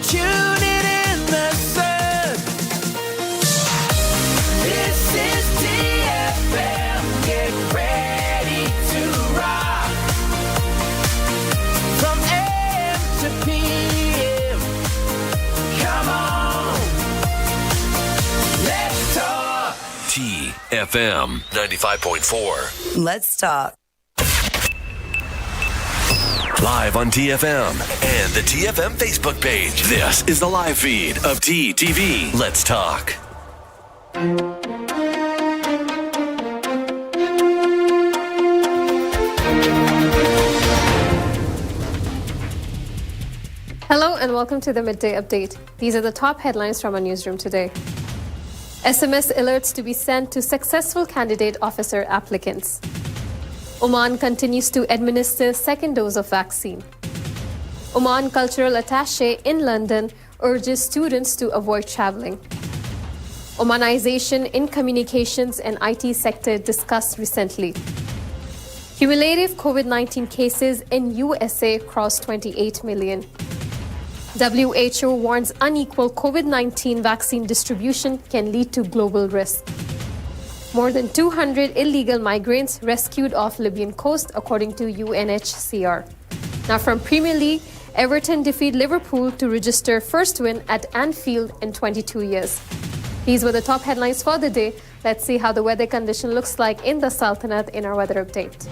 tune it in the sun. This is TFM. Get ready to rock. From AM to PM. Come on. Let's talk. TFM 95.4. Let's talk. Live on TFM and the TFM Facebook page. This is the live feed of TTV. Let's talk. Hello and welcome to the Midday Update. These are the top headlines from our newsroom today. SMS alerts to be sent to successful candidate officer applicants. Oman continues to administer second dose of vaccine. Oman cultural attaché in London urges students to avoid traveling. Omanization in communications and IT sector discussed recently. Cumulative COVID-19 cases in USA crossed 28 million. WHO warns unequal COVID-19 vaccine distribution can lead to global risk. More than 200 illegal migrants rescued off Libyan coast, according to UNHCR. Now from Premier League, Everton defeat Liverpool to register first win at Anfield in 22 years. These were the top headlines for the day. Let's see how the weather condition looks like in the Sultanate in our weather update.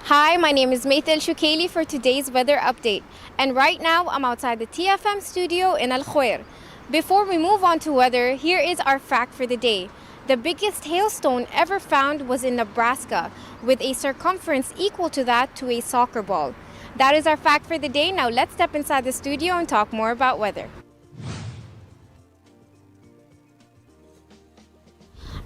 Hi, my name is Mayth El Shukaili for today's weather update. And right now, I'm outside the TFM studio in Al Khuair. Before we move on to weather, here is our fact for the day. The biggest hailstone ever found was in Nebraska, with a circumference equal to that to a soccer ball. That is our fact for the day. Now let's step inside the studio and talk more about weather.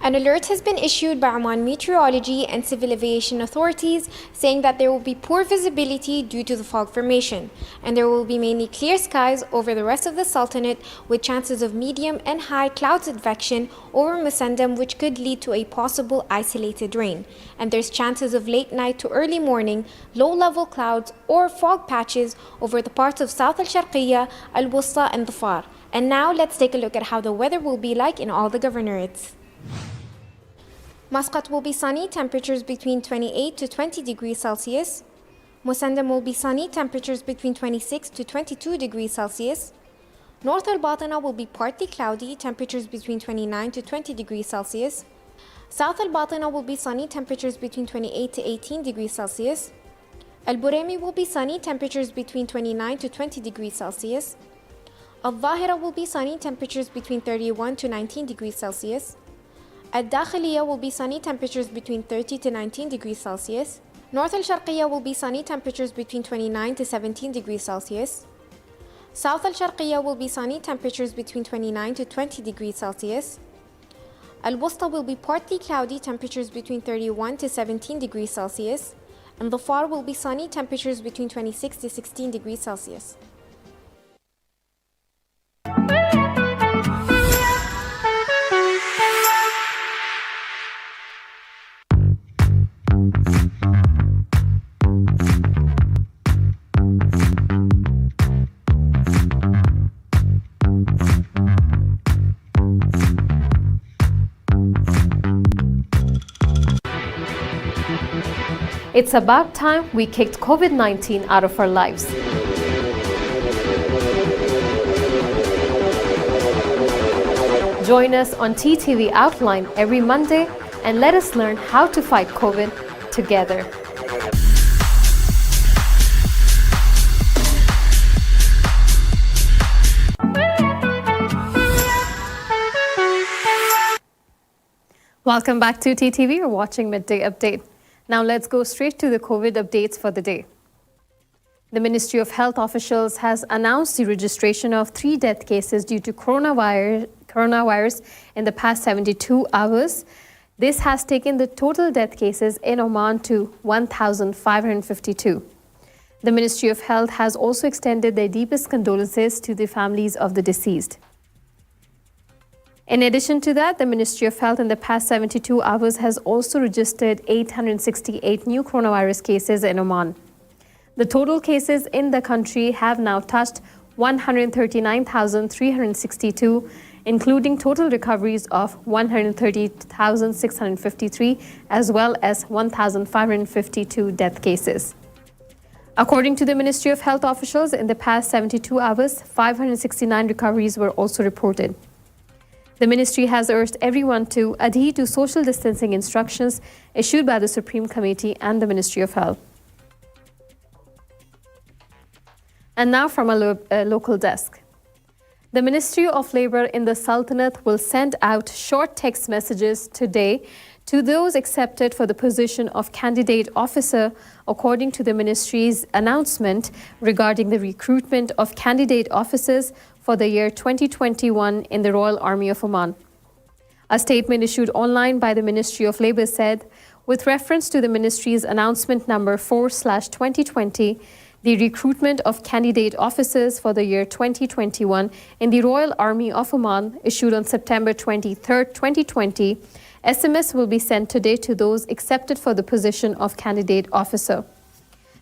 An alert has been issued by Oman Meteorology and Civil Aviation Authorities saying that there will be poor visibility due to the fog formation, and there will be mainly clear skies over the rest of the Sultanate with chances of medium and high clouds advection over Musandam, which could lead to a possible isolated rain. And there's chances of late night to early morning low-level clouds or fog patches over the parts of South Al-Sharqiyya, Al-Wusta and Dhafar. And now let's take a look at how the weather will be like in all the governorates. Muscat will be sunny, temperatures between 28 to 20 degrees Celsius. Musandam will be sunny, temperatures between 26 to 22 degrees Celsius. North Al-Batina will be partly cloudy, temperatures between 29 to 20 degrees Celsius. South Al-Batina will be sunny, temperatures between 28 to 18 degrees Celsius. Al-Buraymi will be sunny, temperatures between 29 to 20 degrees Celsius. Al-Dhahira will be sunny, temperatures between 31 to 19 degrees Celsius. Al-Dakhiliya will be sunny, temperatures between 30 to 19 degrees Celsius. North Al-Sharqiyya will be sunny, temperatures between 29 to 17 degrees Celsius. South Al-Sharqiyya will be sunny, temperatures between 29 to 20 degrees Celsius. Al-Wusta will be partly cloudy, temperatures between 31 to 17 degrees Celsius. And Dhafar will be sunny, temperatures between 26 to 16 degrees Celsius. It's about time we kicked COVID-19 out of our lives. Join us on TTV Outline every Monday and let us learn how to fight COVID together. Welcome back to TTV. You're watching Midday Update. Now let's go straight to the COVID updates for the day. The Ministry of Health officials has announced the registration of 3 death cases due to coronavirus in the past 72 hours. This has taken the total death cases in Oman to 1,552. The Ministry of Health has also extended their deepest condolences to the families of the deceased. In addition to that, the Ministry of Health in the past 72 hours has also registered 868 new coronavirus cases in Oman. The total cases in the country have now touched 139,362, including total recoveries of 130,653, as well as 1,552 death cases. According to the Ministry of Health officials, in the past 72 hours, 569 recoveries were also reported. The ministry has urged everyone to adhere to social distancing instructions issued by the Supreme Committee and the Ministry of Health. And now from a local desk. The Ministry of Labour in the Sultanate will send out short text messages today to those accepted for the position of candidate officer, according to the ministry's announcement regarding the recruitment of candidate officers for the year 2021 in the Royal Army of Oman. A statement issued online by the Ministry of Labour said, with reference to the ministry's announcement number 4/2020, the recruitment of candidate officers for the year 2021 in the Royal Army of Oman, issued on September 23, 2020, SMS will be sent today to those accepted for the position of candidate officer.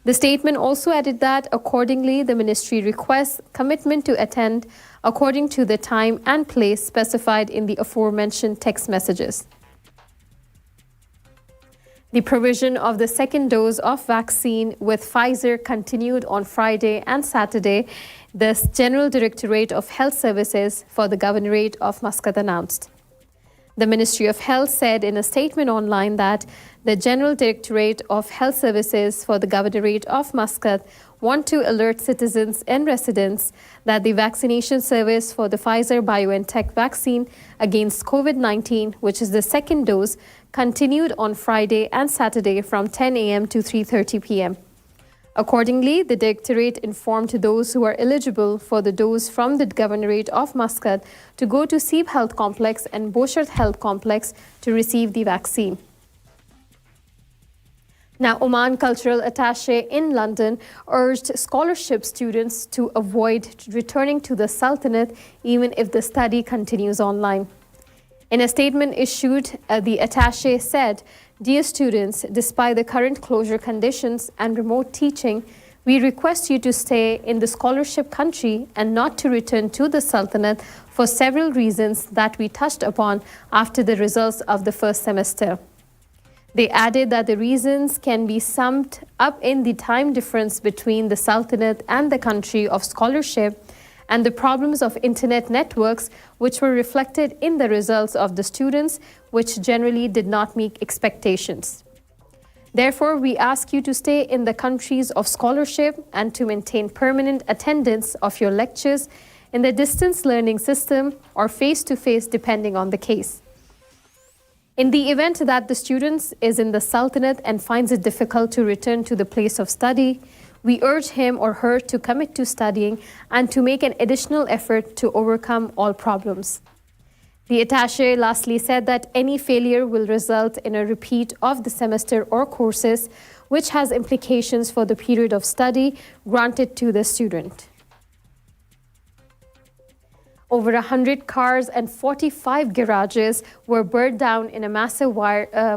The statement also added that, accordingly, the ministry requests commitment to attend according to the time and place specified in the aforementioned text messages. The provision of the second dose of vaccine with Pfizer continued on Friday and Saturday, the General Directorate of Health Services for the Governorate of Muscat announced. The Ministry of Health said in a statement online that the General Directorate of Health Services for the Governorate of Muscat want to alert citizens and residents that the vaccination service for the Pfizer-BioNTech vaccine against COVID-19, which is the second dose, continued on Friday and Saturday from 10 a.m. to 3:30 p.m. Accordingly, the Directorate informed those who are eligible for the dose from the Governorate of Muscat to go to Seeb Health Complex and Boshart Health Complex to receive the vaccine. Now, Oman Cultural Attaché in London urged scholarship students to avoid returning to the Sultanate even if the study continues online. In a statement issued, the attaché said, "Dear students, despite the current closure conditions and remote teaching, we request you to stay in the scholarship country and not to return to the Sultanate for several reasons that we touched upon after the results of the first semester." They added that the reasons can be summed up in the time difference between the Sultanate and the country of scholarship and the problems of internet networks, which were reflected in the results of the students, which generally did not meet expectations. Therefore, we ask you to stay in the countries of scholarship and to maintain permanent attendance of your lectures in the distance learning system or face-to-face, depending on the case. In the event that the student is in the Sultanate and finds it difficult to return to the place of study, we urge him or her to commit to studying and to make an additional effort to overcome all problems. The attaché lastly said that any failure will result in a repeat of the semester or courses, which has implications for the period of study granted to the student. Over 100 cars and 45 garages were burned down in a massive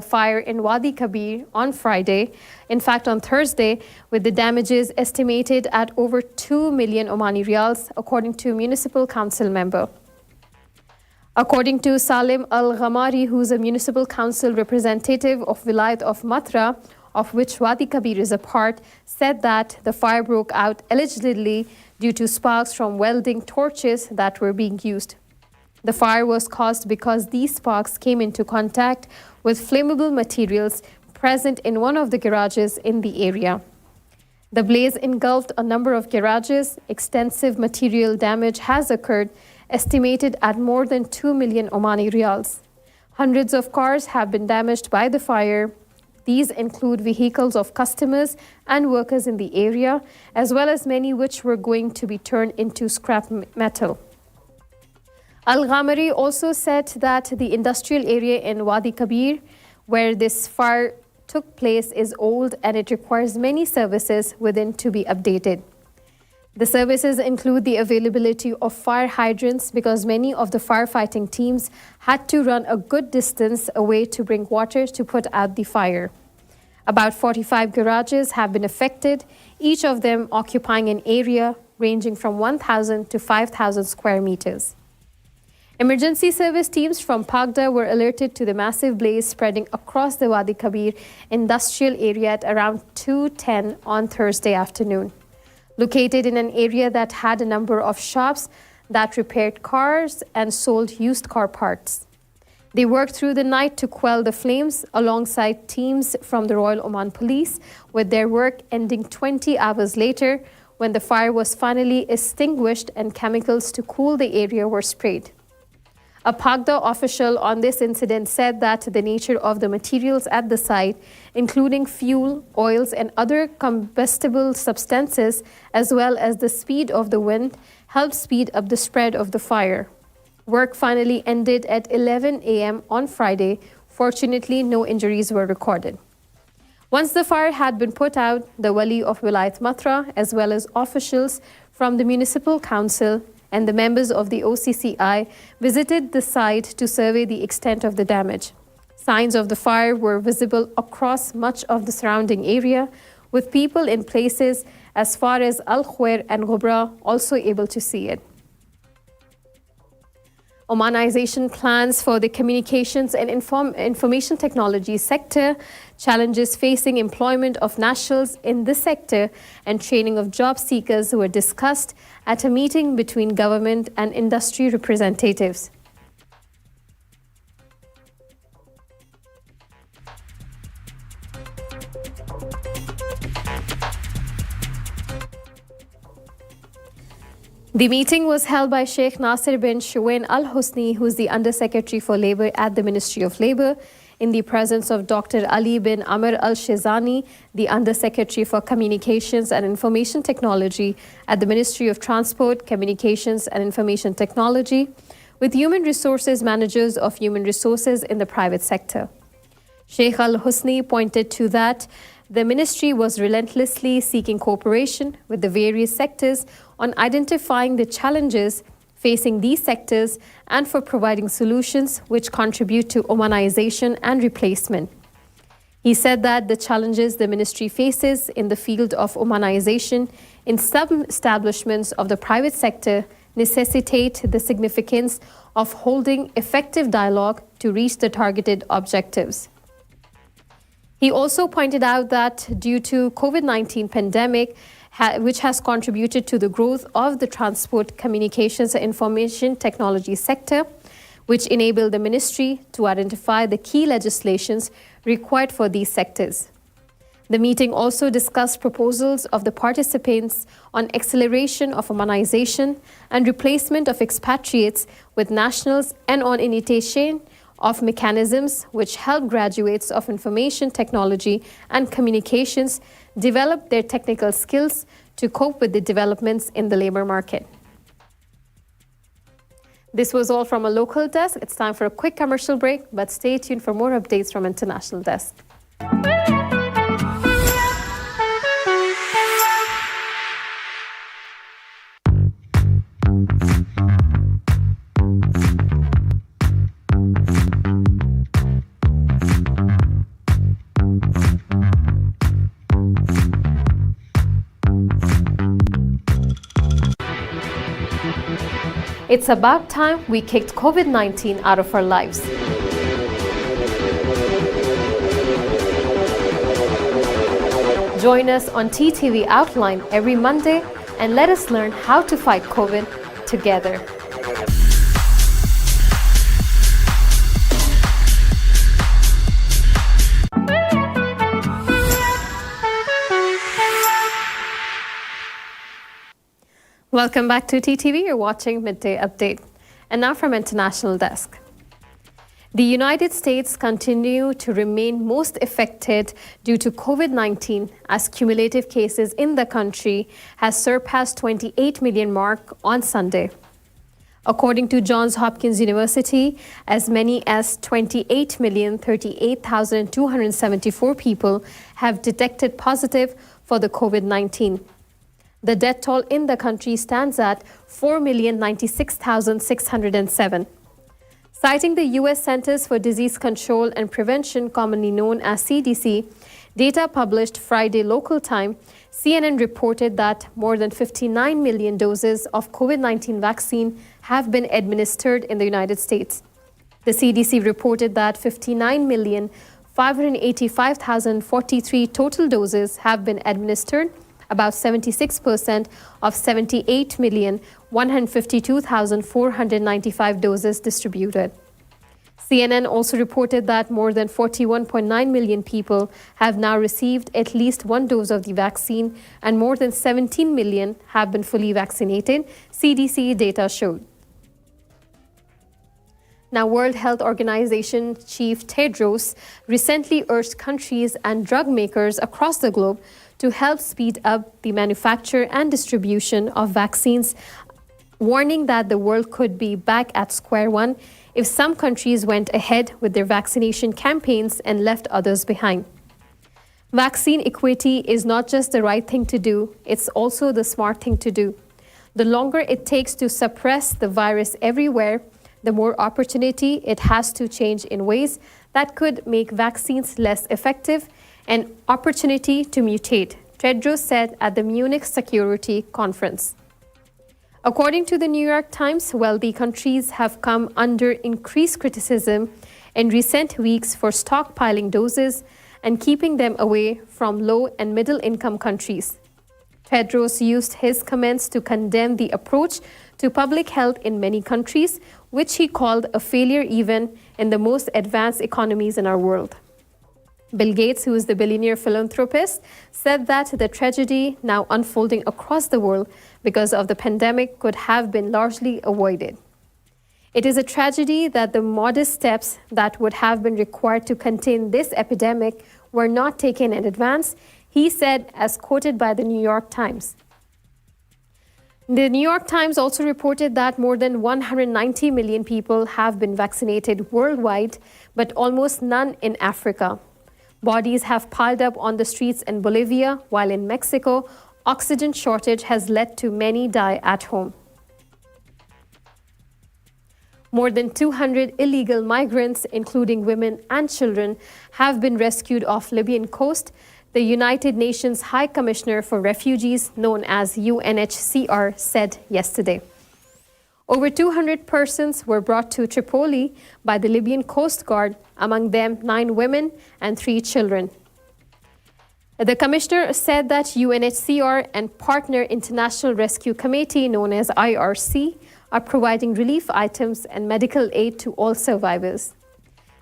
fire in Wadi Kabir on Friday. In fact, on Thursday, with the damages estimated at over 2 million Omani riyals, according to a municipal council member. According to Salim Al-Ghamari, who's a municipal council representative of Vilayat of Matra, of which Wadi Kabir is a part, said that the fire broke out allegedly due to sparks from welding torches that were being used. The fire was caused because these sparks came into contact with flammable materials present in one of the garages in the area. The blaze engulfed a number of garages. Extensive material damage has occurred, estimated at more than 2 million Omani riyals. Hundreds of cars have been damaged by the fire. These include vehicles of customers and workers in the area, as well as many which were going to be turned into scrap metal. Al-Ghamari also said that the industrial area in Wadi Kabir, where this fire took place, is old and it requires many services within to be updated. The services include the availability of fire hydrants because many of the firefighting teams had to run a good distance away to bring water to put out the fire. About 45 garages have been affected, each of them occupying an area ranging from 1,000 to 5,000 square meters. Emergency service teams from Pagda were alerted to the massive blaze spreading across the Wadi Kabir industrial area at around 2:10 on Thursday afternoon. Located in an area that had a number of shops that repaired cars and sold used car parts. They worked through the night to quell the flames alongside teams from the Royal Oman Police, with their work ending 20 hours later when the fire was finally extinguished and chemicals to cool the area were sprayed. A Pagda official on this incident said that the nature of the materials at the site, including fuel, oils, and other combustible substances, as well as the speed of the wind, helped speed up the spread of the fire. Work finally ended at 11 a.m. on Friday. Fortunately, no injuries were recorded. Once the fire had been put out, the Wali of Wilayat Matra, as well as officials from the Municipal Council and the members of the OCCI, visited the site to survey the extent of the damage. Signs of the fire were visible across much of the surrounding area, with people in places as far as Al Khwair and Ghubra also able to see it. Omanization plans for the communications and information technology sector, challenges facing employment of nationals in this sector, and training of job seekers were discussed at a meeting between government and industry representatives. The meeting was held by Sheikh Nasir bin Shuwain Al Husni, who is the Under-Secretary for Labour at the Ministry of Labour, in the presence of Dr. Ali bin Amr Al Shizani, the Under-Secretary for Communications and Information Technology at the Ministry of Transport, Communications and Information Technology, with human resources managers of human resources in the private sector. Sheikh Al Husni pointed to that the ministry was relentlessly seeking cooperation with the various sectors on identifying the challenges facing these sectors and for providing solutions which contribute to Omanization and replacement. He said that the challenges the ministry faces in the field of Omanization in some establishments of the private sector necessitate the significance of holding effective dialogue to reach the targeted objectives. He also pointed out that due to COVID-19 pandemic, which has contributed to the growth of the transport, communications and information technology sector, which enabled the ministry to identify the key legislations required for these sectors. The meeting also discussed proposals of the participants on acceleration of Omanization and replacement of expatriates with nationals and on initiation of mechanisms which help graduates of information technology and communications develop their technical skills to cope with the developments in the labor market. This was all from a local desk. It's time for a quick commercial break, but stay tuned for more updates from International Desk. It's about time we kicked COVID-19 out of our lives. Join us on TTV Outline every Monday and let us learn how to fight COVID together. Welcome back to TTV. You're watching Midday Update. And now from International Desk. The United States continue to remain most affected due to COVID-19 as cumulative cases in the country has surpassed 28 million mark on Sunday. According to Johns Hopkins University, as many as 28,038,274 people have detected positive for the COVID-19. The death toll in the country stands at 4,096,607. Citing the U.S. Centers for Disease Control and Prevention, commonly known as CDC, Data published Friday local time, CNN reported that more than 59 million doses of COVID-19 vaccine have been administered in the United States. The CDC reported that 59,585,043 total doses have been administered, about 76% of 78,152,495 doses distributed. CNN also reported that more than 41.9 million people have now received at least one dose of the vaccine and more than 17 million have been fully vaccinated, CDC data showed. Now, World Health Organization Chief Tedros recently urged countries and drug makers across the globe to help speed up the manufacture and distribution of vaccines, warning that the world could be back at square one if some countries went ahead with their vaccination campaigns and left others behind. Vaccine equity is not just the right thing to do, it's also the smart thing to do. The longer it takes to suppress the virus everywhere, the more opportunity it has to change in ways that could make vaccines less effective and opportunity to mutate, Tedros said at the Munich Security Conference. According to the New York Times, wealthy countries have come under increased criticism in recent weeks for stockpiling doses and keeping them away from low and middle income countries. Tedros used his comments to condemn the approach to public health in many countries, which he called a failure even in the most advanced economies in our world. Bill Gates, who is the billionaire philanthropist, said that the tragedy now unfolding across the world because of the pandemic could have been largely avoided. It is a tragedy that the modest steps that would have been required to contain this epidemic were not taken in advance, he said, as quoted by the New York Times. The New York Times also reported that more than 190 million people have been vaccinated worldwide, but almost none in Africa. Bodies have piled up on the streets in Bolivia, while in Mexico, oxygen shortage has led to many die at home. More than 200 illegal migrants, including women and children, have been rescued off Libyan coast, the United Nations High Commissioner for Refugees, known as UNHCR, said yesterday. Over 200 persons were brought to Tripoli by the Libyan Coast Guard, among them 9 women and 3 children. The commissioner said that UNHCR and partner International Rescue Committee, known as IRC, are providing relief items and medical aid to all survivors.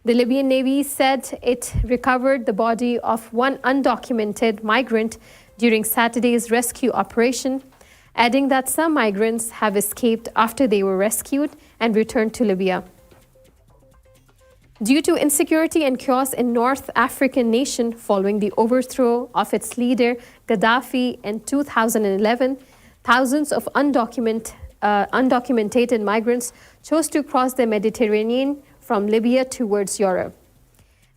The Libyan Navy said it recovered the body of one undocumented migrant during Saturday's rescue operation, adding that some migrants have escaped after they were rescued and returned to Libya. Due to insecurity and chaos in North African nation following the overthrow of its leader Gaddafi in 2011, thousands of undocumented migrants chose to cross the Mediterranean from Libya towards Europe.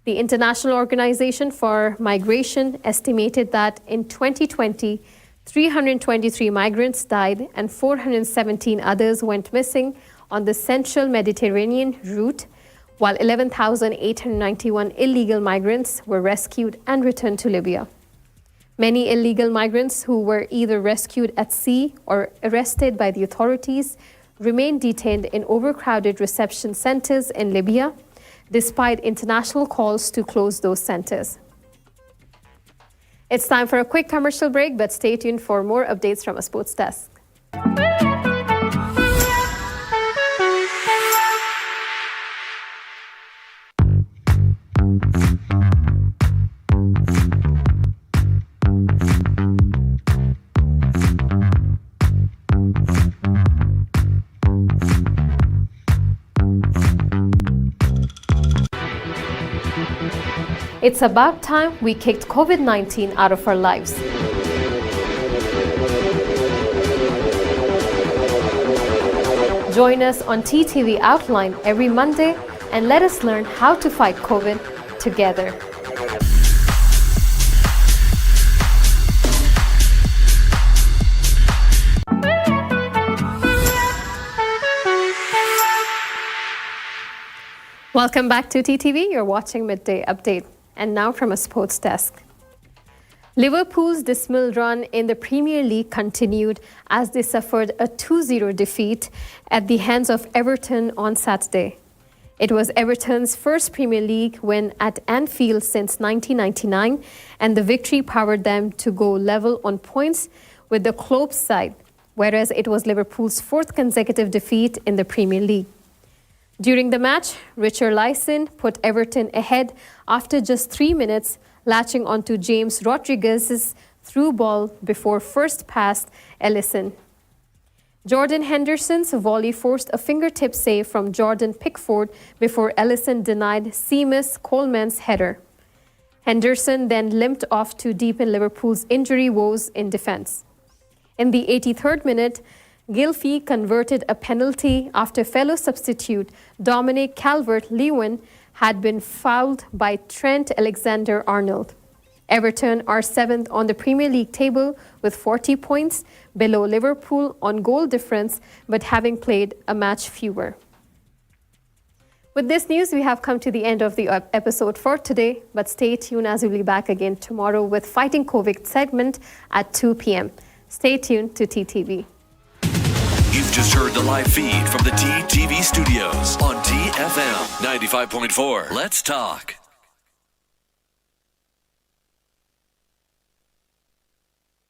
The International Organization for Migration estimated that in 2020, 323 migrants died and 417 others went missing on the central Mediterranean route, while 11,891 illegal migrants were rescued and returned to Libya. Many illegal migrants who were either rescued at sea or arrested by the authorities remain detained in overcrowded reception centers in Libya, despite international calls to close those centers. It's time for a quick commercial break, but stay tuned for more updates from a sports desk. It's about time we kicked COVID-19 out of our lives. Join us on TTV Outline every Monday and let us learn how to fight COVID together. Welcome back to TTV. You're watching Midday Update. And now from a sports desk. Liverpool's dismal run in the Premier League continued as they suffered a 2-0 defeat at the hands of Everton on Saturday. It was Everton's first Premier League win at Anfield since 1999, and the victory powered them to go level on points with the Klopp side, whereas it was Liverpool's fourth consecutive defeat in the Premier League. During the match, Richarlison put Everton ahead after just 3 minutes, latching onto James Rodriguez's through ball before first passed Ellison. Jordan Henderson's volley forced a fingertip save from Jordan Pickford before Ellison denied Seamus Coleman's header. Henderson then limped off to deepen Liverpool's injury woes in defence. In the 83rd minute, Gylfi converted a penalty after fellow substitute Dominic Calvert-Lewin had been fouled by Trent Alexander-Arnold. Everton are 7th on the Premier League table with 40 points, below Liverpool on goal difference, but having played a match fewer. With this news, we have come to the end of the episode for today, but stay tuned as we'll be back again tomorrow with Fighting COVID segment at 2 p.m. Stay tuned to TTV. You've just heard the live feed from the TTV studios on TFM 95.4. Let's talk.